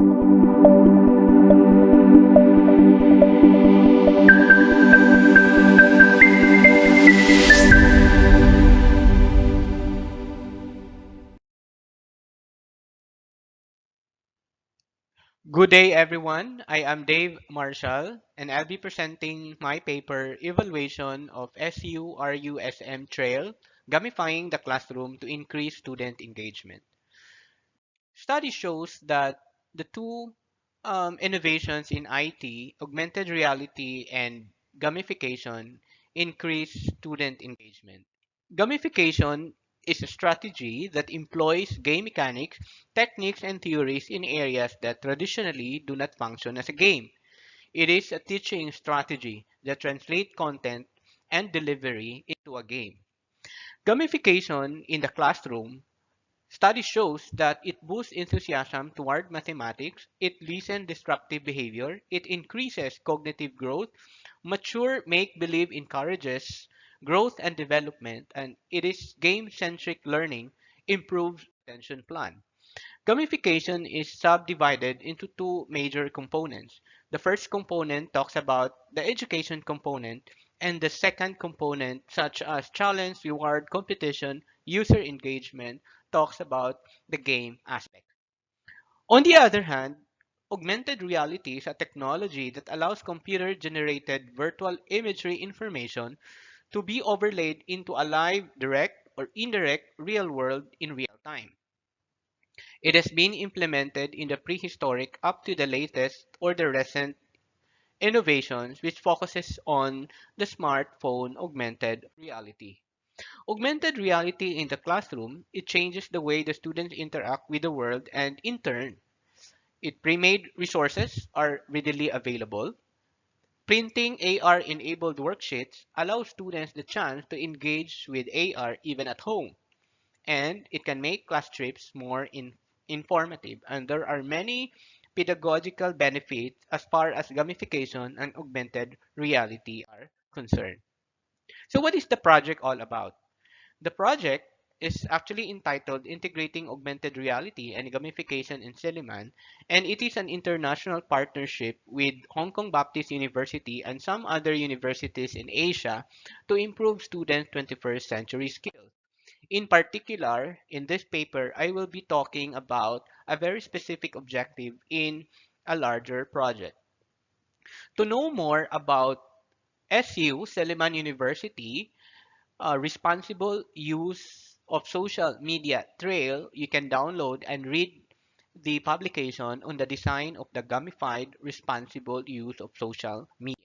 Good day, everyone. I am Dave Marshall, and I'll be presenting my paper, Evaluation of SU-RUSM Trail, Gamifying the Classroom to Increase Student Engagement. Study shows that the two innovations in IT, augmented reality and gamification, increase student engagement. Gamification is a strategy that employs game mechanics, techniques, and theories in areas that traditionally do not function as a game. It is a teaching strategy that translates content and delivery into a game. Gamification in the classroom study shows that it boosts enthusiasm toward mathematics, it lessens disruptive behavior, it increases cognitive growth, mature make-believe encourages growth and development, and it is game-centric learning improves attention plan. Gamification is subdivided into two major components. The first component talks about the education component, and the second component, such as challenge, reward, competition, user engagement, talks about the game aspect. On the other hand, augmented reality is a technology that allows computer generated virtual imagery information to be overlaid into a live, direct, or indirect real world in real time. It has been implemented in the prehistoric up to the latest or the recent innovations which focuses on the smartphone augmented reality. Augmented reality in the classroom, it changes the way the students interact with the world and in turn, it pre-made resources are readily available. Printing AR-enabled worksheets allows students the chance to engage with AR even at home, and it can make class trips more informative. And there are many pedagogical benefits as far as gamification and augmented reality are concerned. So, what is the project all about? The project is actually entitled Integrating Augmented Reality and Gamification in Silliman, and it is an international partnership with Hong Kong Baptist University and some other universities in Asia to improve students' 21st century skills. In particular, in this paper, I will be talking about a very specific objective in a larger project. To know more about SU, Seliman University, responsible use of social media trail, you can download and read the publication on the design of the gamified responsible use of social media.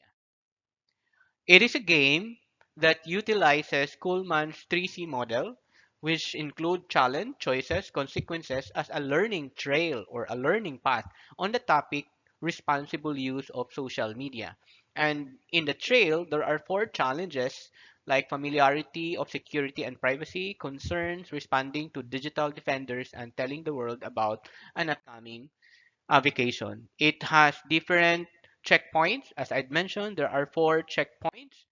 It is a game that utilizes Kuhlman's 3C model, which include challenge, choices, consequences as a learning trail or a learning path on the topic responsible use of social media. And in the trail, there are four challenges like familiarity of security and privacy, concerns, responding to digital defenders, and telling the world about an upcoming vacation. It has different checkpoints. As I'd mentioned, there are four checkpoints.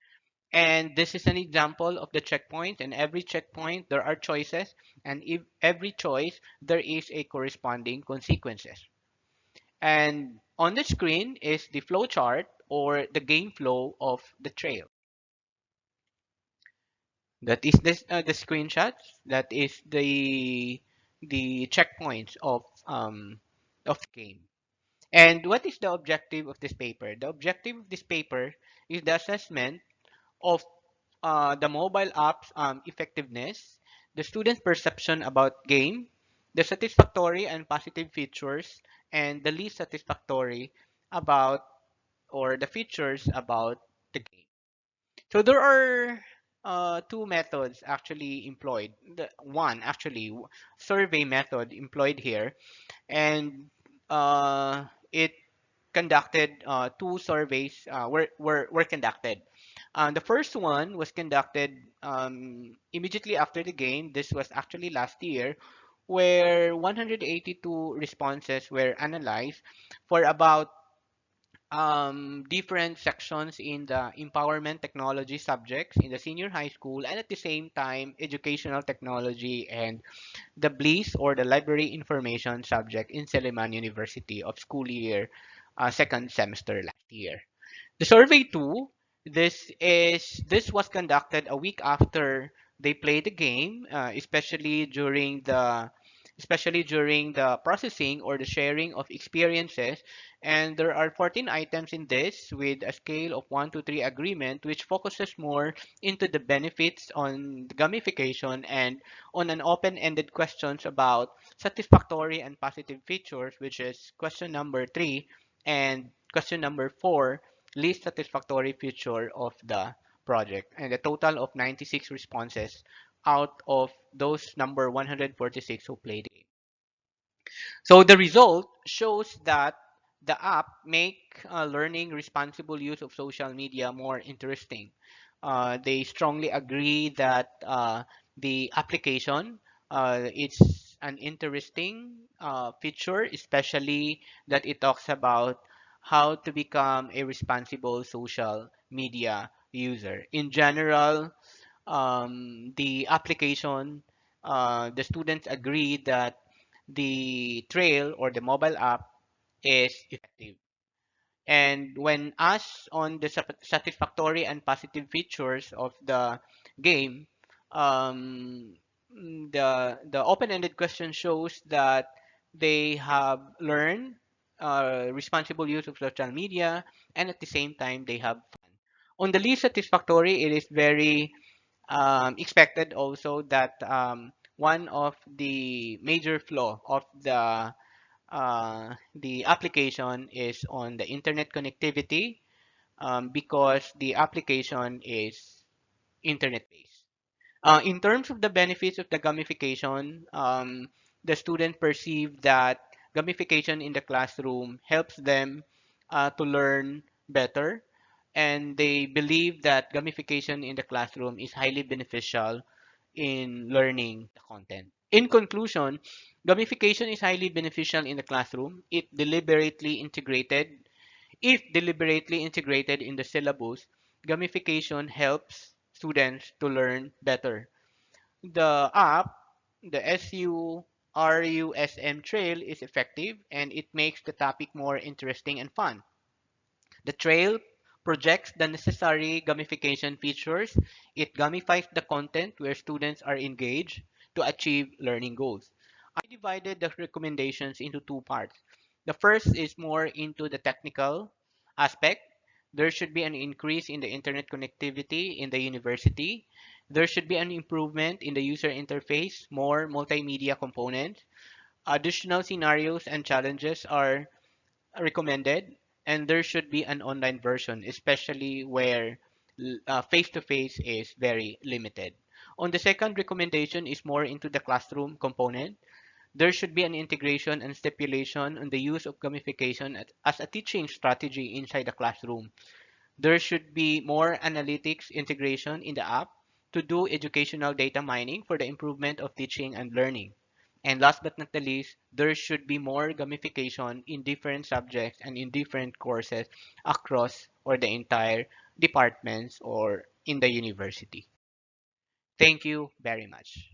And this is an example of the checkpoint. And every checkpoint, there are choices. And if every choice, there is a corresponding consequences. And on the screen is the flow chart or the game flow of the trail. That is the screenshots. That is the checkpoints of the game. And what is the objective of this paper? The objective of this paper is the assessment of the mobile app's effectiveness, the student's perception about game, the satisfactory and positive features, and the least satisfactory about or the features about the game. So there are two methods actually employed. The one actually survey method employed here, and it conducted two surveys were conducted. The first one was conducted immediately after the game. This was actually last year, where 182 responses were analyzed for about different sections in the empowerment technology subjects in the senior high school, and at the same time educational technology and the BLIS or the library information subject in Seliman University of school year second semester last year. The survey two, this was conducted a week after they played the game, especially during the processing or the sharing of experiences. And there are 14 items in this with a scale of 1 to 3 agreement, which focuses more into the benefits on the gamification and on an open-ended questions about satisfactory and positive features, which is question number 3, and question number 4, least satisfactory feature of the project, and a total of 96 responses out of those number 146 who played it. So the result shows that the app make learning responsible use of social media more interesting. They strongly agree that the application it's an interesting feature, especially that it talks about how to become a responsible social media user. In general, the application, the students agree that the trail or the mobile app is effective. And when asked on the satisfactory and positive features of the game, um, the open-ended question shows that they have learned responsible use of social media, and at the same time they have fun. On the least satisfactory, it is very expected also that one of the major flaw of the application is on the internet connectivity, because the application is internet based. In terms of the benefits of the gamification, the student perceive that gamification in the classroom helps them to learn better, and they believe that gamification in the classroom is highly beneficial in learning the content. In conclusion, gamification is highly beneficial in the classroom. If deliberately integrated in the syllabus, gamification helps students to learn better. The app, the SU-RUSM trail is effective, and it makes the topic more interesting and fun. The trail projects the necessary gamification features. It gamifies the content where students are engaged to achieve learning goals. I divided the recommendations into two parts. The first is more into the technical aspect. There should be an increase in the internet connectivity in the university. There should be an improvement in the user interface, more multimedia components. Additional scenarios and challenges are recommended, and there should be an online version, especially where face-to-face is very limited. On the second recommendation is more into the classroom component. There should be an integration and stipulation on the use of gamification as a teaching strategy inside the classroom. There should be more analytics integration in the app to do educational data mining for the improvement of teaching and learning. And last but not the least, there should be more gamification in different subjects and in different courses across or the entire departments or in the university. Thank you very much.